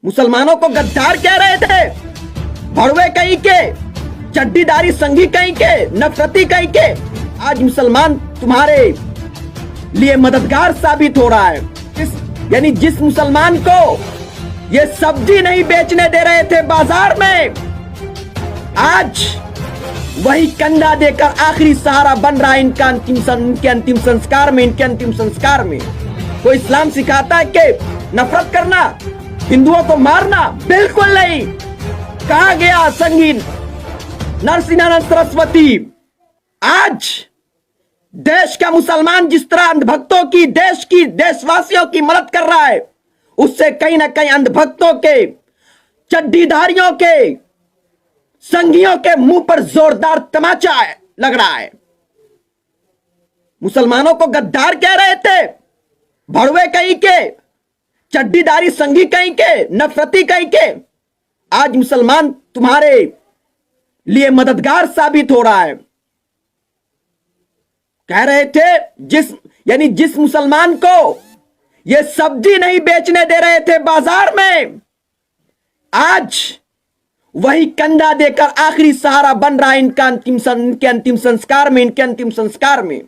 मुसलमानों को गद्दार कह रहे थे, भड़वे कहीं के, चड्डीदारी संघी कहीं के, नफरती कहीं के। आज मुसलमान तुम्हारे लिए मददगार साबित हो रहा है। यानी जिस मुसलमान को ये सब्जी नहीं बेचने दे रहे थे बाजार में, आज वही कंधा देकर आखिरी सहारा बन रहा है इनके अंतिम संस्कार में। इनके अंतिम संस्कार में कोई इस्लाम सिखाता है कि नफरत करना, हिंदुओं को मारना? बिल्कुल नहीं। कहा गया संगीन नरसिंहानंद सरस्वती? आज देश का मुसलमान जिस तरह अंधभक्तों की, देशवासियों की मदद कर रहा है, उससे कहीं ना कहीं अंधभक्तों के, चड्डीधारियों के, संघियों के मुंह पर जोरदार तमाचा लग रहा है। मुसलमानों को गद्दार कह रहे थे, भड़वे कहीं के, चड्डीदारी संघी कहीं के, नफरती कहीं के। आज मुसलमान तुम्हारे लिए मददगार साबित हो रहा है। कह रहे थे जिस मुसलमान को ये सब्जी नहीं बेचने दे रहे थे बाजार में, आज वही कंधा देकर आखिरी सहारा बन रहा है इनके अंतिम संस्कार में। इनके अंतिम संस्कार में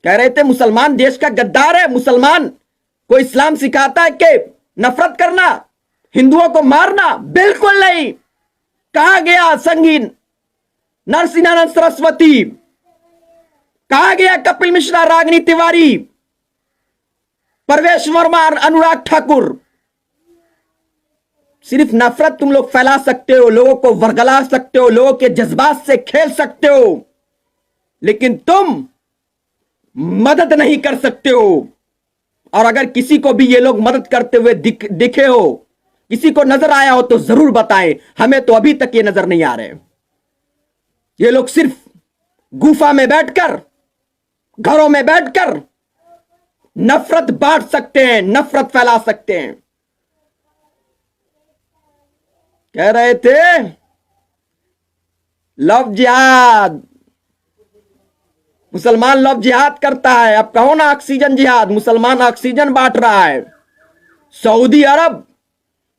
कह रहे थे मुसलमान देश का गद्दार है, मुसलमान को इस्लाम सिखाता है कि नफरत करना, हिंदुओं को मारना? बिल्कुल नहीं। कहा गया संगीन नरसिंहानंद सरस्वती, कहा गया कपिल मिश्रा, रागिनी तिवारी, परवेश वर्मा, अनुराग ठाकुर। सिर्फ नफरत तुम लोग फैला सकते हो, लोगों को वर्गला सकते हो, लोगों के जज्बात से खेल सकते हो, लेकिन तुम मदद नहीं कर सकते हो। और अगर किसी को भी ये लोग मदद करते हुए दिखे हो, किसी को नजर आया हो, तो जरूर बताएं। हमें तो अभी तक ये नजर नहीं आ रहे। ये लोग सिर्फ गुफा में बैठकर, घरों में बैठकर नफरत बांट सकते हैं, नफरत फैला सकते हैं। कह रहे थे लव जिहाद, मुसलमान लव जिहाद करता है। अब कहो ना ऑक्सीजन जिहाद, मुसलमान ऑक्सीजन बांट रहा है। सऊदी अरब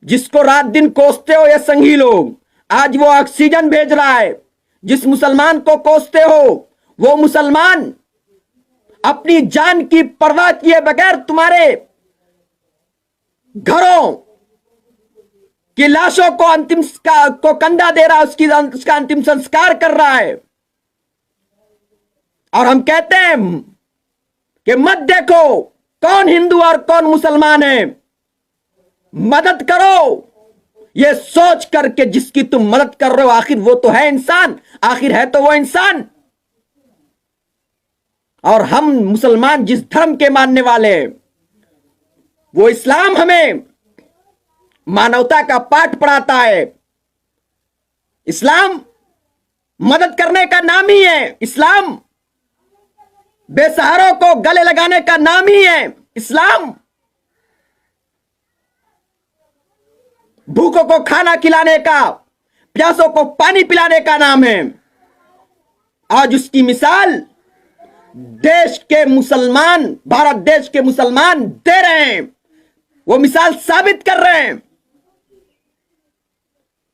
जिसको रात दिन कोसते हो ये संघी लोग, आज वो ऑक्सीजन भेज रहा है। जिस मुसलमान को कोसते हो वो मुसलमान अपनी जान की परवाह किए बगैर तुम्हारे घरों की लाशों को कंधा दे रहा है, उसका अंतिम संस्कार कर रहा है। और हम कहते हैं कि मत देखो कौन हिंदू और कौन मुसलमान है, मदद करो ये सोच करके जिसकी तुम मदद कर रहे हो, आखिर वो तो है इंसान, आखिर है तो वो इंसान। और हम मुसलमान जिस धर्म के मानने वाले हैं, वो इस्लाम हमें मानवता का पाठ पढ़ाता है। इस्लाम मदद करने का नाम ही है। इस्लाम बेसहारों को गले लगाने का नाम ही है। इस्लाम भूखों को खाना खिलाने का, प्यासों को पानी पिलाने का नाम है। आज उसकी मिसाल देश के मुसलमान, भारत देश के मुसलमान दे रहे हैं। वो मिसाल साबित कर रहे हैं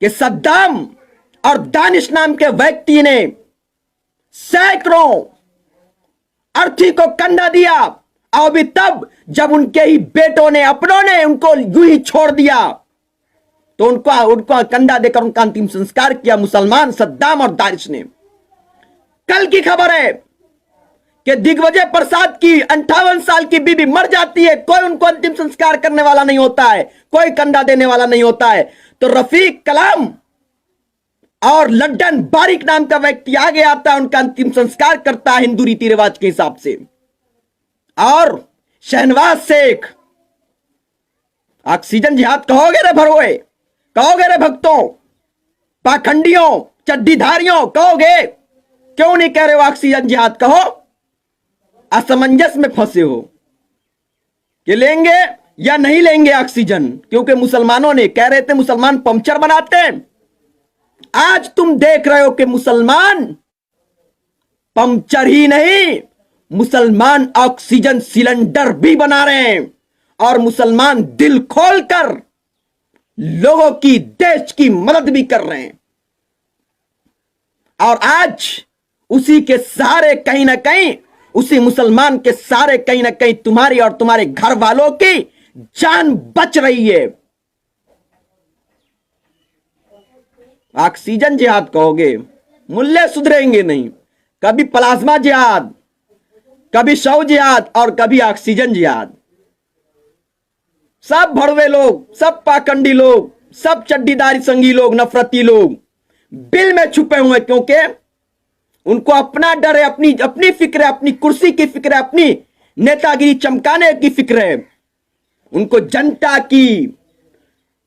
कि सद्दाम और दानिश नाम के व्यक्ति ने सैकड़ों अर्थी को कंधा दिया, और भी तब जब उनके ही बेटों ने, अपनों ने उनको यूं ही छोड़ दिया, तो उनको कंधा देकर उनका अंतिम संस्कार किया मुसलमान सद्दाम और दानिश ने। कल की खबर है कि दिग्विजय प्रसाद की 58 साल की बीबी मर जाती है, कोई उनको अंतिम संस्कार करने वाला नहीं होता है, कोई कंधा देने वाला नहीं होता है। तो रफीक कलाम और लड्डन बारिक नाम का व्यक्ति आगे आता है, उनका अंतिम संस्कार करता है हिंदू रीति रिवाज के हिसाब से। और शहनवाज शेख, ऑक्सीजन जिहाद कहोगे रे भरोए, कहोगे रे भक्तों, पाखंडियों, चड्डीधारियों, कहोगे? क्यों नहीं कह रहे हो ऑक्सीजन जिहाद? कहो। असमंजस में फंसे हो कि लेंगे या नहीं लेंगे ऑक्सीजन, क्योंकि मुसलमानों ने कह रहे थे मुसलमान पंक्चर बनाते हैं। आज तुम देख रहे हो कि मुसलमान पंक्चर ही नहीं, मुसलमान ऑक्सीजन सिलेंडर भी बना रहे हैं। और मुसलमान दिल खोलकर लोगों की, देश की मदद भी कर रहे हैं। और आज उसी के सहारे कहीं ना कहीं, उसी मुसलमान के सहारे कहीं ना कहीं तुम्हारी और तुम्हारे घर वालों की जान बच रही है। ऑक्सीजन जिहाद कहोगे, मूल्य सुधरेंगे नहीं। कभी प्लाज्मा जिहाद, कभी शव जिहाद और कभी ऑक्सीजन जिहाद। सब भड़वे लोग, सब पाखंडी लोग, सब चड्डीदारी संगी लोग, नफरती लोग बिल में छुपे हुए हैं, क्योंकि उनको अपना डर है, अपनी अपनी फिक्र है, अपनी कुर्सी की फिक्र है, अपनी नेतागिरी चमकाने की फिक्र है। उनको जनता की,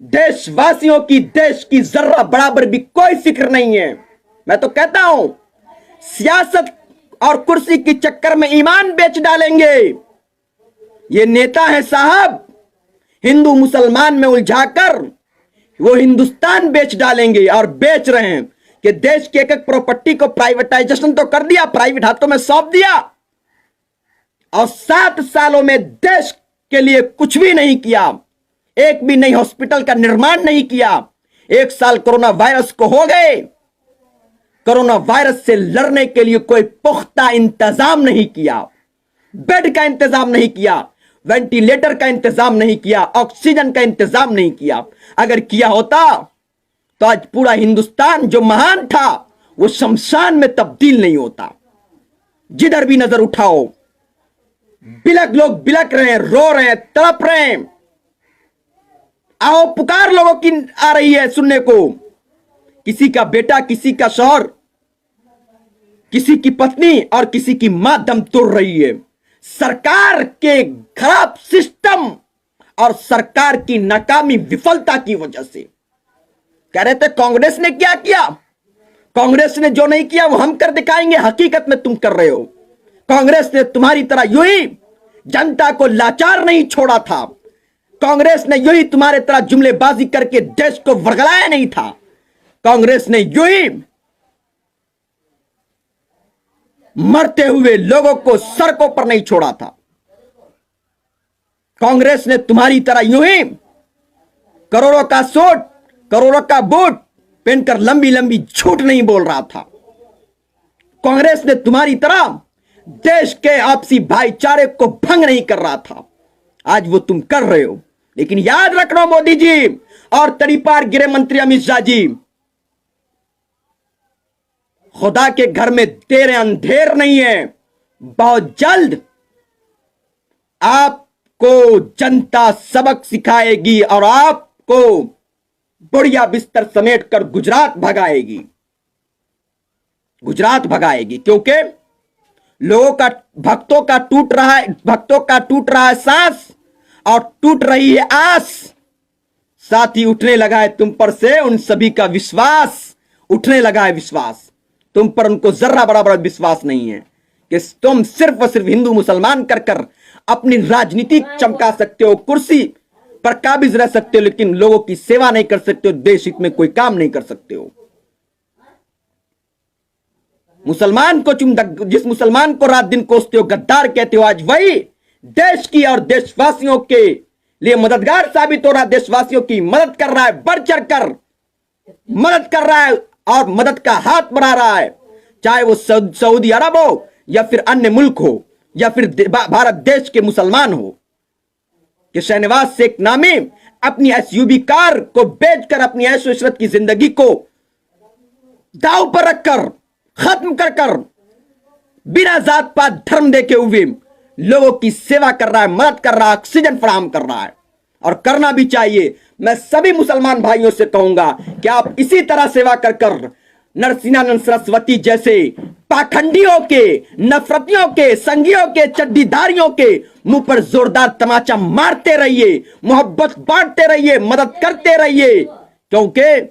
देशवासियों की, देश की जर्रा बराबर भी कोई फिक्र नहीं है। मैं तो कहता हूं, सियासत और कुर्सी के चक्कर में ईमान बेच डालेंगे ये नेता है साहब। हिंदू मुसलमान में उलझाकर वो हिंदुस्तान बेच डालेंगे, और बेच रहे हैं कि देश की एक एक प्रॉपर्टी को प्राइवेटाइजेशन तो कर दिया, प्राइवेट हाथों में सौंप दिया, और 7 सालों में देश के लिए कुछ भी नहीं किया। एक भी नई हॉस्पिटल का निर्माण नहीं किया। 1 साल कोरोना वायरस को हो गए, कोरोना वायरस से लड़ने के लिए कोई पुख्ता इंतजाम नहीं किया, बेड का इंतजाम नहीं किया, वेंटिलेटर का इंतजाम नहीं किया, ऑक्सीजन का इंतजाम नहीं किया। अगर किया होता तो आज पूरा हिंदुस्तान जो महान था वो शमशान में तब्दील नहीं होता। जिधर भी नजर उठाओ लोग बिलक रहे हैं, रो रहे हैं, तड़प रहे हैं। आओ पुकार लोगों की आ रही है सुनने को। किसी का बेटा, किसी का शौहर, किसी की पत्नी और किसी की मां दम तोड़ रही है। सरकार के खराब सिस्टम और सरकार की नाकामी, विफलता की वजह से। कह रहे थे कांग्रेस ने क्या किया, कांग्रेस ने जो नहीं किया वो हम कर दिखाएंगे। हकीकत में तुम कर रहे हो। कांग्रेस ने तुम्हारी तरह यूं ही जनता को लाचार नहीं छोड़ा था। कांग्रेस ने यूं ही तुम्हारे तरह जुमलेबाजी करके देश को वर्गलाया नहीं था। कांग्रेस ने यूं ही मरते हुए लोगों को सड़कों पर नहीं छोड़ा था। कांग्रेस ने तुम्हारी तरह यूं ही करोड़ों का सूट, करोड़ों का बूट पहनकर लंबी लंबी झूठ नहीं बोल रहा था। कांग्रेस ने तुम्हारी तरह देश के आपसी भाईचारे को भंग नहीं कर रहा था। आज वो तुम कर रहे हो। लेकिन याद रखना मोदी जी और तड़ीपार गृह मंत्री अमित शाह जी, खुदा के घर में देर अंधेर नहीं है। बहुत जल्द आपको जनता सबक सिखाएगी और आपको बुढ़िया बिस्तर समेट कर गुजरात भगाएगी, गुजरात भगाएगी। क्योंकि लोगों का, भक्तों का टूट रहा है सांस और टूट रही है आस। साथ ही उठने लगा है तुम पर से उन सभी का विश्वास, उठने लगा है विश्वास तुम पर। उनको जर्रा बराबर विश्वास नहीं है कि तुम सिर्फ और सिर्फ हिंदू मुसलमान कर कर अपनी राजनीति चमका सकते हो, कुर्सी पर काबिज रह सकते हो, लेकिन लोगों की सेवा नहीं कर सकते हो, देश हित में कोई काम नहीं कर सकते हो। मुसलमान को जिस मुसलमान को रात दिन कोसते हो, गद्दार कहते हो, आज वही देश की और देशवासियों के लिए मददगार साबित हो रहा है। देशवासियों की मदद कर रहा है, बढ़ चढ़कर मदद कर रहा है और मदद का हाथ बढ़ा रहा है। चाहे वो सऊदी अरब हो या फिर अन्य मुल्क हो या फिर भारत देश के मुसलमान हो, कि शहनवाज शेख नामी अपनी एसयूवी कार को बेचकर अपनी ऐशो इशरत की जिंदगी को दांव पर रखकर, खत्म कर कर, बिना जात पात धर्म देखे हुए लोगों की सेवा कर रहा है, मदद कर रहा है, ऑक्सीजन फराहम कर रहा है। और करना भी चाहिए। मैं सभी मुसलमान भाइयों से कहूंगा कि आप इसी तरह सेवा कर कर नरसिंहानंद सरस्वती जैसे पाखंडियों के, नफरतियों के, संगियों के, चड्डीदारियों के मुंह पर जोरदार तमाचा मारते रहिए, मोहब्बत बांटते रहिए, मदद करते रहिए। क्योंकि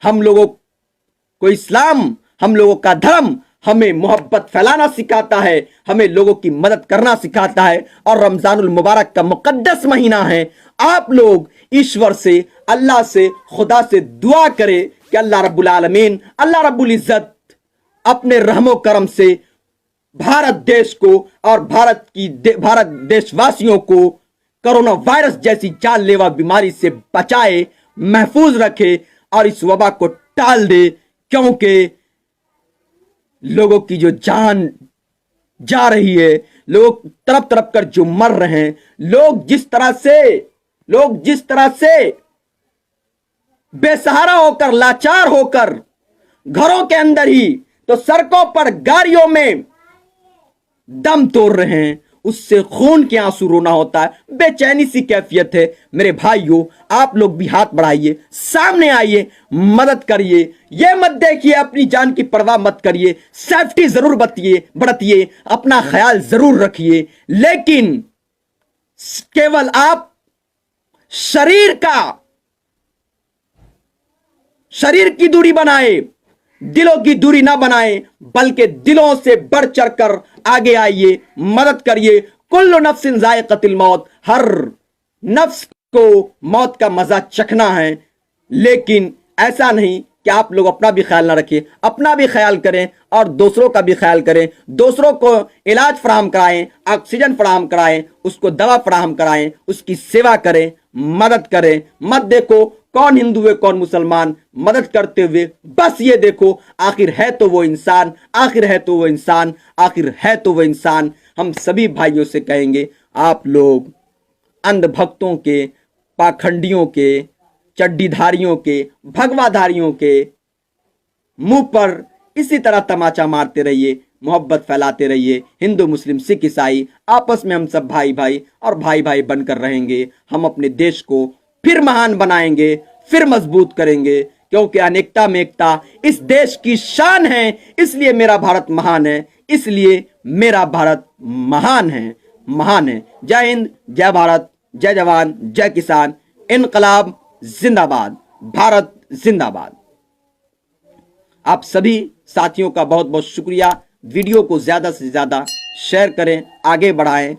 हम लोगों को इस्लाम, हम लोगों का धर्म हमें मोहब्बत फैलाना सिखाता है, हमें लोगों की मदद करना सिखाता है। और रमजानुल मुबारक का मुकद्दस महीना है। आप लोग ईश्वर से, अल्लाह से, खुदा से दुआ करें कि अल्लाह रब्बुल आलमीन, अल्लाह रब्बुल इज्जत अपने रहमो करम से भारत देश को और भारत देशवासियों को कोरोना वायरस जैसी जानलेवा बीमारी से बचाए, महफूज रखे और इस वबा को टाल दे, क्योंकि लोगों की जो जान जा रही है, लोग तरफ तरफ कर जो मर रहे हैं, लोग जिस तरह से बेसहारा होकर, लाचार होकर घरों के अंदर ही तो सड़कों पर, गाड़ियों में दम तोड़ रहे हैं, उससे खून के आंसू रोना होता है। बेचैनी सी कैफियत है। मेरे भाइयों, आप लोग भी हाथ बढ़ाइए, सामने आइए, मदद करिए। यह मत देखिए, अपनी जान की परवाह मत करिए, सेफ्टी जरूर बरतिए, अपना ख्याल जरूर रखिए, लेकिन केवल आप शरीर की दूरी बनाए, दिलों की दूरी ना बनाए, बल्कि दिलों से बढ़ चढ़कर आगे आइए, मदद करिए। कुल्लु नफ्सिन जायक़तुल मौत, हर नफ्स को मौत का मजा चखना है, लेकिन ऐसा नहीं कि आप लोग अपना भी ख्याल ना रखिए, अपना भी ख्याल करें और दूसरों का भी ख्याल करें। दूसरों को इलाज फराहम कराएं, ऑक्सीजन फराहम कराएं, उसको दवा फराहम कराएं, उसकी सेवा करें, मदद करें। मत देखो कौन हिंदू है कौन मुसलमान, मदद करते हुए बस ये देखो आखिर है तो वो इंसान, आखिर है तो वो इंसान, आखिर है तो वो इंसान। हम सभी भाइयों से कहेंगे, आप लोग अंधभक्तों के, पाखंडियों के, चड्डीधारियों के, भगवाधारियों के मुंह पर इसी तरह तमाचा मारते रहिए, मोहब्बत फैलाते रहिए। हिंदू मुस्लिम सिख ईसाई आपस में हम सब भाई भाई और भाई भाई बनकर रहेंगे। हम अपने देश को फिर महान बनाएंगे, फिर मजबूत करेंगे, क्योंकि अनेकता में एकता इस देश की शान है। इसलिए मेरा भारत महान है, इसलिए मेरा भारत महान है। जय हिंद, जय भारत, जय जवान, जय किसान, इनकलाब जिंदाबाद, भारत जिंदाबाद। आप सभी साथियों का बहुत बहुत शुक्रिया। वीडियो को ज्यादा से ज्यादा शेयर करें, आगे बढ़ाएं।